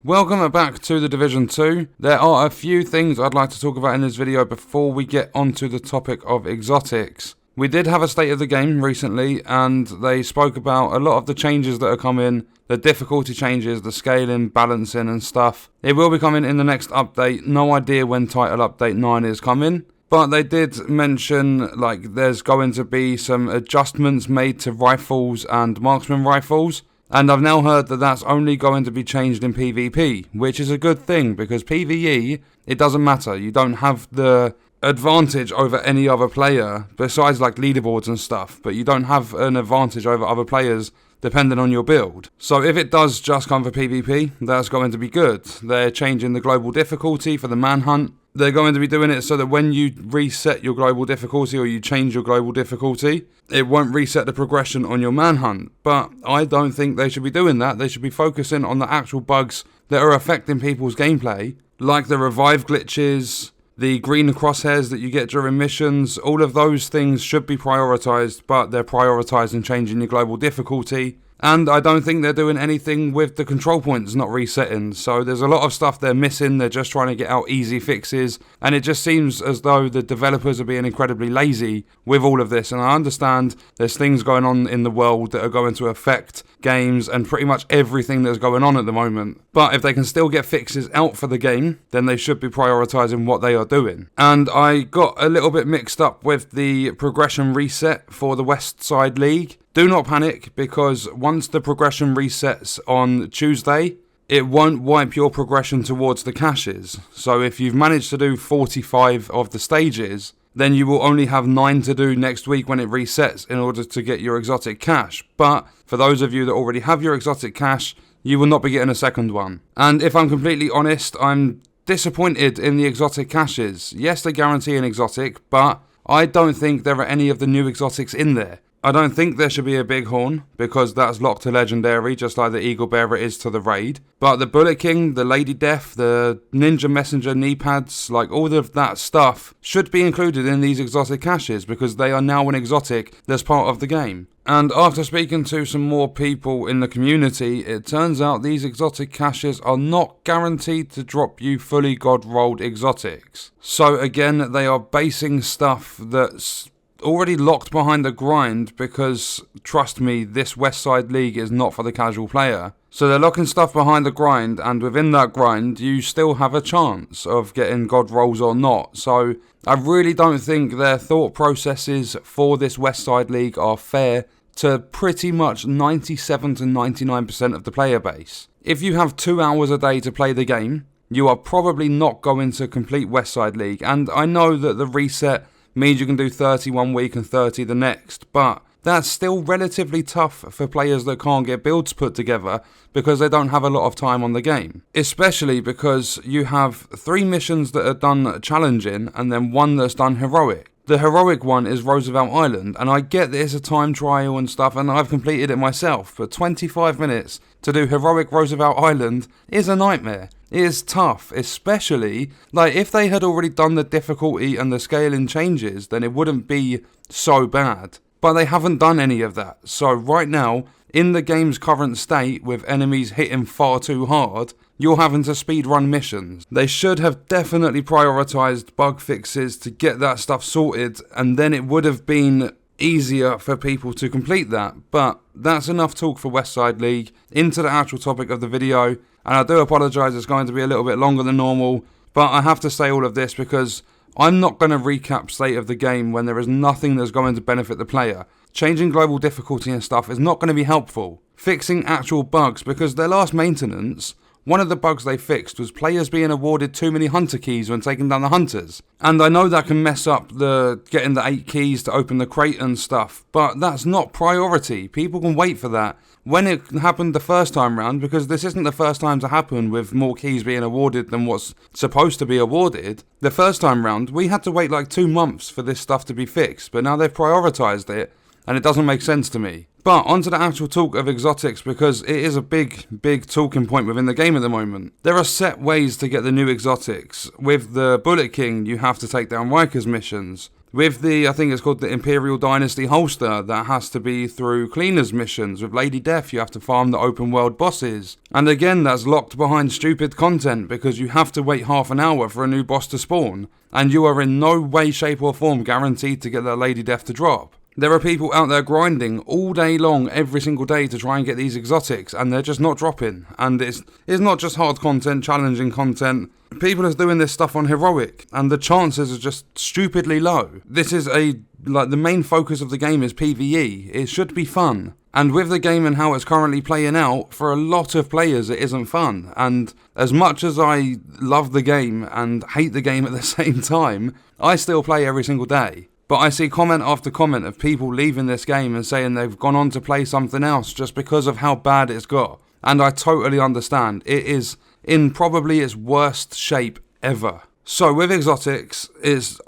Welcome back to the Division 2. There are a few things I'd like to talk about in this video before we get onto the topic of exotics. We did have a state of the game recently, and they spoke about a lot of the changes that are coming, the difficulty changes, the scaling, balancing and stuff. It will be coming in the next update. No idea when title update 9 is coming. But they did mention there's going to be some adjustments made to rifles and marksman rifles. And I've now heard that that's only going to be changed in PvP, which is a good thing because PvE, it doesn't matter. You don't have the advantage over any other player besides leaderboards and stuff, but you don't have an advantage over other players depending on your build. So if it does just come for PvP, that's going to be good. They're changing the global difficulty for the manhunt. They're going to be doing it so that when you reset your global difficulty or you change your global difficulty, it won't reset the progression on your manhunt. But I don't think they should be doing that. They should be focusing on the actual bugs that are affecting people's gameplay, like the revive glitches, the green crosshairs that you get during missions. All of those things should be prioritized, but they're prioritizing changing your global difficulty. And I don't think they're doing anything with the control points not resetting. So there's a lot of stuff they're missing. They're just trying to get out easy fixes. And it just seems as though the developers are being incredibly lazy with all of this. And I understand there's things going on in the world that are going to affect games and pretty much everything that's going on at the moment. But if they can still get fixes out for the game, then they should be prioritizing what they are doing. And I got a little bit mixed up with the progression reset for the West Side League. Do not panic, because once the progression resets on Tuesday, it won't wipe your progression towards the caches. So if you've managed to do 45 of the stages, then you will only have 9 to do next week when it resets in order to get your exotic cache. But for those of you that already have your exotic cache, you will not be getting a second one. And if I'm completely honest, I'm disappointed in the exotic caches. Yes, they guarantee an exotic, but I don't think there are any of the new exotics in there. I don't think there should be a bighorn, because that's locked to legendary, just like the eagle bearer is to the raid. But the Bullet King, the Lady Death, the Ninja Messenger knee pads, all of that stuff should be included in these exotic caches, because they are now an exotic that's part of the game. And after speaking to some more people in the community, it turns out these exotic caches are not guaranteed to drop you fully god-rolled exotics. So again, they are basing stuff that's already locked behind the grind, because trust me, this West Side League is not for the casual player. So they're locking stuff behind the grind, and within that grind you still have a chance of getting god rolls or not. So I really don't think their thought processes for this West Side League are fair to pretty much 97 to 99% of the player base. If you have 2 hours a day to play the game, you are probably not going to complete West Side League. And I know that the reset means you can do 30 one week and 30 the next, but that's still relatively tough for players that can't get builds put together because they don't have a lot of time on the game. Especially because you have 3 missions that are done challenging and then 1 that's done heroic. The heroic one is Roosevelt Island, and I get that it's a time trial and stuff, and I've completed it myself, but 25 minutes to do heroic Roosevelt Island is a nightmare. It is tough, especially, if they had already done the difficulty and the scaling changes, then it wouldn't be so bad. But they haven't done any of that, so right now, in the game's current state, with enemies hitting far too hard, you're having to speedrun missions. They should have definitely prioritised bug fixes to get that stuff sorted, and then it would have been easier for people to complete that. But that's enough talk for West Side League. Into the actual topic of the video, and I do apologise, it's going to be a little bit longer than normal, but I have to say all of this because I'm not going to recap state of the game when there is nothing that's going to benefit the player. Changing global difficulty and stuff is not going to be helpful. Fixing actual bugs, because their last maintenance, one of the bugs they fixed was players being awarded too many hunter keys when taking down the hunters. And I know that can mess up getting the 8 keys to open the crate and stuff, but that's not priority. People can wait for that. When it happened the first time round, because this isn't the first time to happen with more keys being awarded than what's supposed to be awarded, the first time round we had to wait 2 months for this stuff to be fixed, but now they've prioritised it, and it doesn't make sense to me. But onto the actual talk of exotics, because it is a big talking point within the game at the moment. There are set ways to get the new exotics. With the Bullet King, you have to take down Rikers missions. With the, I think it's called the Imperial Dynasty holster, that has to be through cleaners missions. With Lady Death, you have to farm the open world bosses. And again, that's locked behind stupid content because you have to wait half an hour for a new boss to spawn. And you are in no way, shape or form guaranteed to get that Lady Death to drop. There are people out there grinding all day long, every single day to try and get these exotics, and they're just not dropping. And it's not just hard content, challenging content. People are doing this stuff on heroic, and the chances are just stupidly low. This is the main focus of the game is PvE. It should be fun. And with the game and how it's currently playing out, for a lot of players it isn't fun. And as much as I love the game and hate the game at the same time, I still play every single day. But I see comment after comment of people leaving this game and saying they've gone on to play something else just because of how bad it's got. And I totally understand. It is in probably its worst shape ever. So with exotics, it's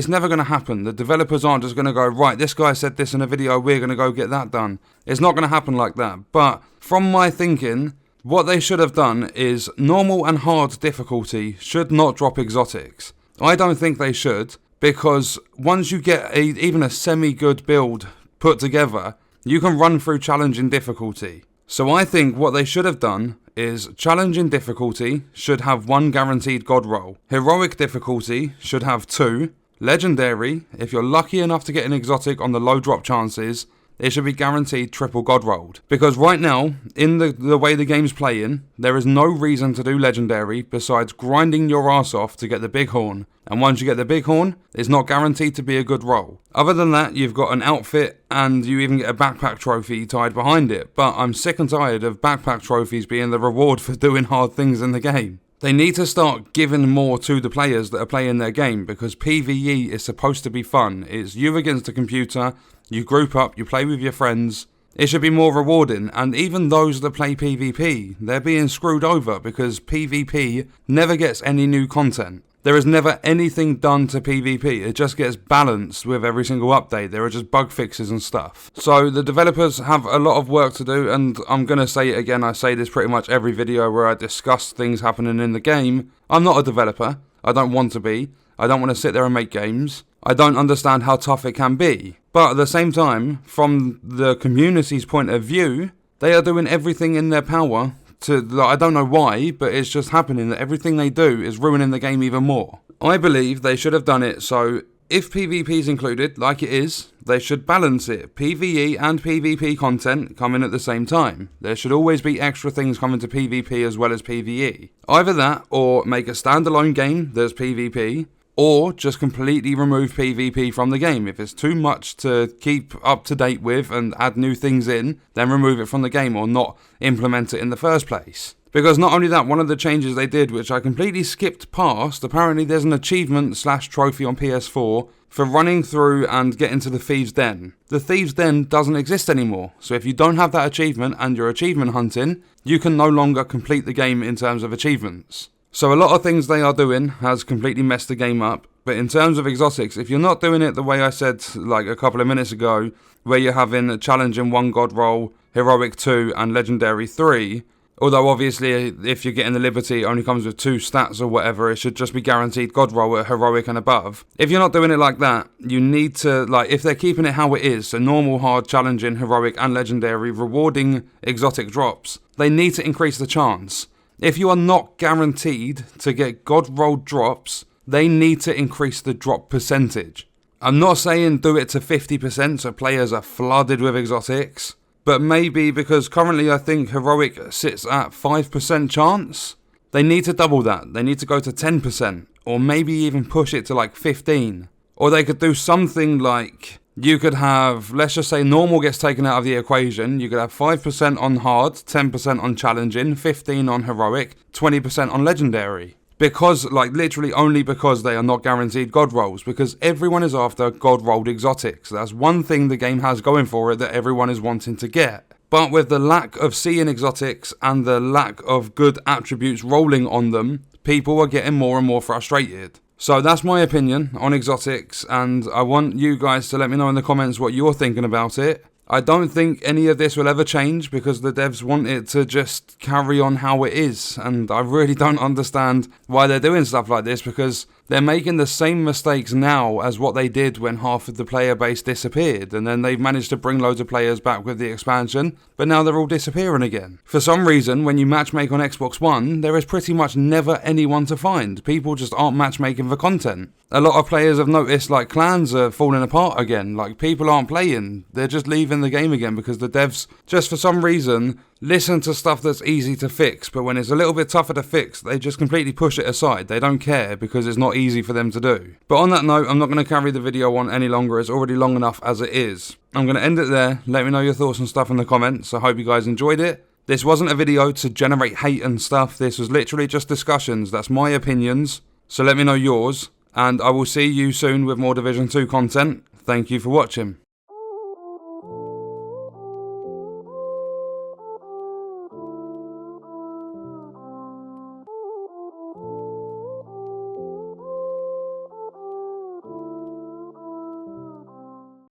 never going to happen. The developers aren't just going to go, right, this guy said this in a video, we're going to go get that done. It's not going to happen like that. But from my thinking, what they should have done is normal and hard difficulty should not drop exotics. I don't think they should. Because once you get even a semi-good build put together, you can run through challenging difficulty. So I think what they should have done is challenging difficulty should have 1 guaranteed god roll. Heroic difficulty should have 2. Legendary, if you're lucky enough to get an exotic on the low drop chances, it should be guaranteed triple god rolled. Because right now, in the way the game's playing, there is no reason to do legendary besides grinding your ass off to get the big horn. And once you get the big horn, it's not guaranteed to be a good roll. Other than that, you've got an outfit and you even get a backpack trophy tied behind it. But I'm sick and tired of backpack trophies being the reward for doing hard things in the game. They need to start giving more to the players that are playing their game because PvE is supposed to be fun. It's you against the computer, you group up, you play with your friends. It should be more rewarding, and even those that play PvP, they're being screwed over because PvP never gets any new content. There is never anything done to PvP, it just gets balanced with every single update. There are just bug fixes and stuff. So the developers have a lot of work to do, and I'm going to say it again, I say this pretty much every video where I discuss things happening in the game. I'm not a developer, I don't want to be, I don't want to sit there and make games. I don't understand how tough it can be. But at the same time, from the community's point of view, they are doing everything in their power to, I don't know why, but it's just happening that everything they do is ruining the game even more. I believe they should have done it so if PvP is included, like it is, they should balance it. PvE and PvP content come in at the same time. There should always be extra things coming to PvP as well as PvE. Either that, or make a standalone game that's PvP, or just completely remove PvP from the game. If it's too much to keep up to date with and add new things in, then remove it from the game or not implement it in the first place. Because not only that, one of the changes they did, which I completely skipped past, apparently there's an achievement/trophy on PS4 for running through and getting to the Thieves' Den. The Thieves' Den doesn't exist anymore, so if you don't have that achievement and you're achievement hunting, you can no longer complete the game in terms of achievements. So a lot of things they are doing has completely messed the game up, but in terms of exotics, if you're not doing it the way I said like a couple of minutes ago, where you're having a challenging 1 god roll, heroic 2 and legendary 3, although obviously if you're getting the liberty it only comes with 2 stats or whatever, it should just be guaranteed god roll at heroic and above. If you're not doing it like that, you need to, if they're keeping it how it is, so normal, hard, challenging, heroic and legendary, rewarding exotic drops, they need to increase the chance. If you are not guaranteed to get god rolled drops, they need to increase the drop percentage. I'm not saying do it to 50% so players are flooded with exotics, but maybe because currently I think heroic sits at 5% chance, they need to double that. They need to go to 10%, or maybe even push it to like 15. Or they could do something like, you could have, let's just say normal gets taken out of the equation, you could have 5% on hard, 10% on challenging, 15% on heroic, 20% on legendary. Because, literally only because they are not guaranteed god rolls, because everyone is after god rolled exotics. That's one thing the game has going for it that everyone is wanting to get. But with the lack of seeing exotics and the lack of good attributes rolling on them, people are getting more and more frustrated. So that's my opinion on exotics, and I want you guys to let me know in the comments what you're thinking about it. I don't think any of this will ever change because the devs want it to just carry on how it is, and I really don't understand why they're doing stuff like this, because they're making the same mistakes now as what they did when half of the player base disappeared, and then they've managed to bring loads of players back with the expansion, but now they're all disappearing again. For some reason, when you matchmake on Xbox One, there is pretty much never anyone to find. People just aren't matchmaking for content. A lot of players have noticed like clans are falling apart again, like people aren't playing, they're just leaving the game again because the devs, just for some reason, listen to stuff that's easy to fix, but when it's a little bit tougher to fix, they just completely push it aside. They don't care because it's not easy for them to do. But on that note, I'm not going to carry the video on any longer, it's already long enough as it is. I'm going to end it there. Let me know your thoughts and stuff in the comments. I hope you guys enjoyed it. This wasn't a video to generate hate and stuff, this was literally just discussions, that's my opinions, so let me know yours. And I will see you soon with more Division 2 content. Thank you for watching.